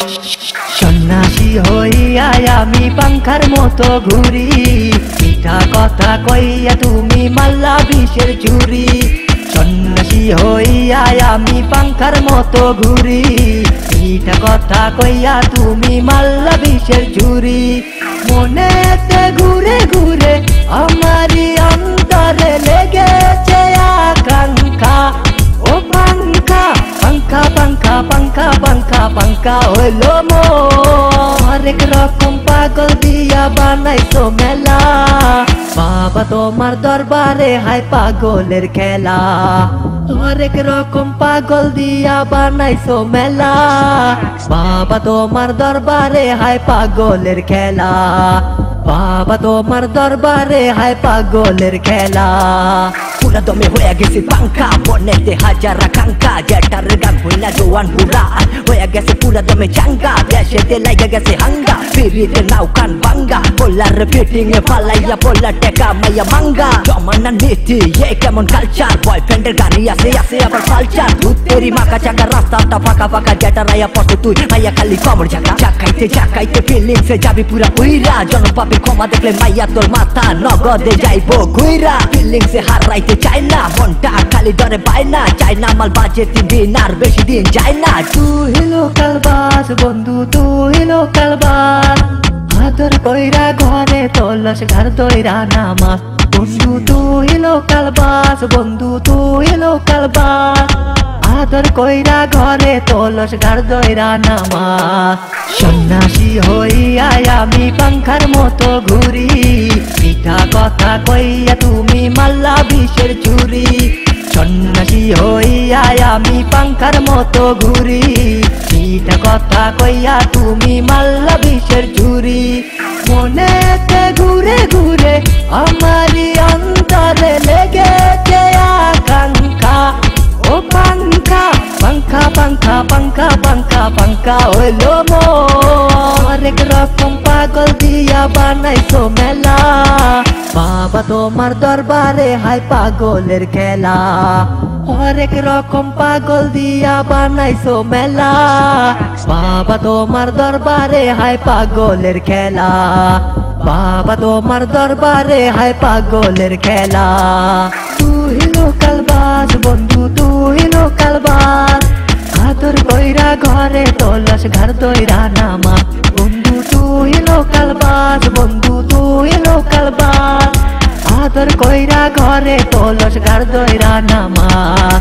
সন্ন্যাসী হইয়া আমি পাংখার মতো ঘুরি, মিঠা কথা কইয়া তুমি মাল্লা বিষের চুরি। সন্ন্যাসী হইয়া আমি পাংখার মতো ঘুরি, মিঠা কথা কইয়া তুমি মাল্লা বিষের চুরি। মনেতে ঘুরে ঘুরে আমারি অন্তরে লেগেছে আকাঙ্ক্ষা, ও পাংখা পাংখা পাংখা পাংখা পাংখা পাংখা হইলো মন। হরেক রকম পাগল দিয়া বানাইছো মেলা, বাবা তোমার দরবারে হায় পাগলের খেলা। হরেক রকম পাগল দিয়া বানাইছো মেলা, বাবা তোমার দরবারে হায় পাগলের খেলা। বাবা তোমার দরবারে হায় পাগলের খেলা। পুরা দমে হয়ে গেছে পাংখা, মনেতে হাজার আকাঙ্ক্ষা, যেটার গান হইলা জোয়ান বুড়া হয়ে গেছে পুরা দমে চাঙ্গা। দেশেতে লাইগা গেছে হাঙ্গা, ফিরিতে নাও কান ভাঙ্গা, পোলার ফিটিং এ ফালাইয়া পোলা টেকা মাইয়া মাঙ্গা। জমানার নীতি এ কেমন কালচার, বয়ফ্রেন্ডের গাড়ি আছে আছে আবার কালচার। ধুতেরি মাকা চাকা রাস্তাটা ফাঁকা ফাঁকা, যেটা রাইয়া পথে তুই মাইয়া খালি কমর ঝাঁকা। চাকাইতে চাকাইতে ফিলিংসে যাবি পুরা উইরা, জনপাপি ক্ষমা দেখলে মাইয়া তোর মাথা নগদে যাইবো ঘুইরা। ফিলিংসে হারাইতে চাই না, মনটা খালি ধরে পায় না, চাই না মাল বাজে 3 দিন আর বেশি দিন যায় না। তুই লোকাল বাস বন্ধু, তুই লোকাল বাস, আদর কইরা ঘরে তোলস ঘর দইরা নামাজ। বন্ধু তুই লোকাল বাস, বন্ধু তুই লোকাল বাস, আদর কইরা ঘরে তোলস ঘর দইরা নামাজ। সন্ন্যাসী হইয়া আমি পাংখার মতো ঘুরি, মিঠা কথা কইয়া তুমি মাল্লা বিষের চুরি। সন্ন্যাসী হইয়া আমি পাংখার মতো ঘুরি, মিঠা কথা কইয়া তুমি মাল্লা বিষের চুরি। মনেতে ঘুরে ঘুরে আমারি অন্তরে লেগেছে আকাঙ্ক্ষা, ও পাংখা পাংখা পাংখা পাংখা পাংখা পাংখা হইলো মন। হরেক রকম পাগল দিয়া বানাইছো মেলা, বাবা তোমার দরবারে হায় পাগলের খেলা। হরেক রকম পাগল দিয়া বানাইছো মেলা, বাবা তোমার দরবারে হায় পাগলের খেলা। বাবা তোমার দরবারে হায় পাগলের খেলা। তুই লোকাল বাস বন্ধু, তুই লোকাল বাস, আদর কইরা ঘরে তোলস ঘর দইরা নামাজ। বন্ধু তুই লোকাল বাস, বন্ধু তুই লোকাল বাস, আদর কইরা ঘরে তোলস ঘর দইরা নামাজ।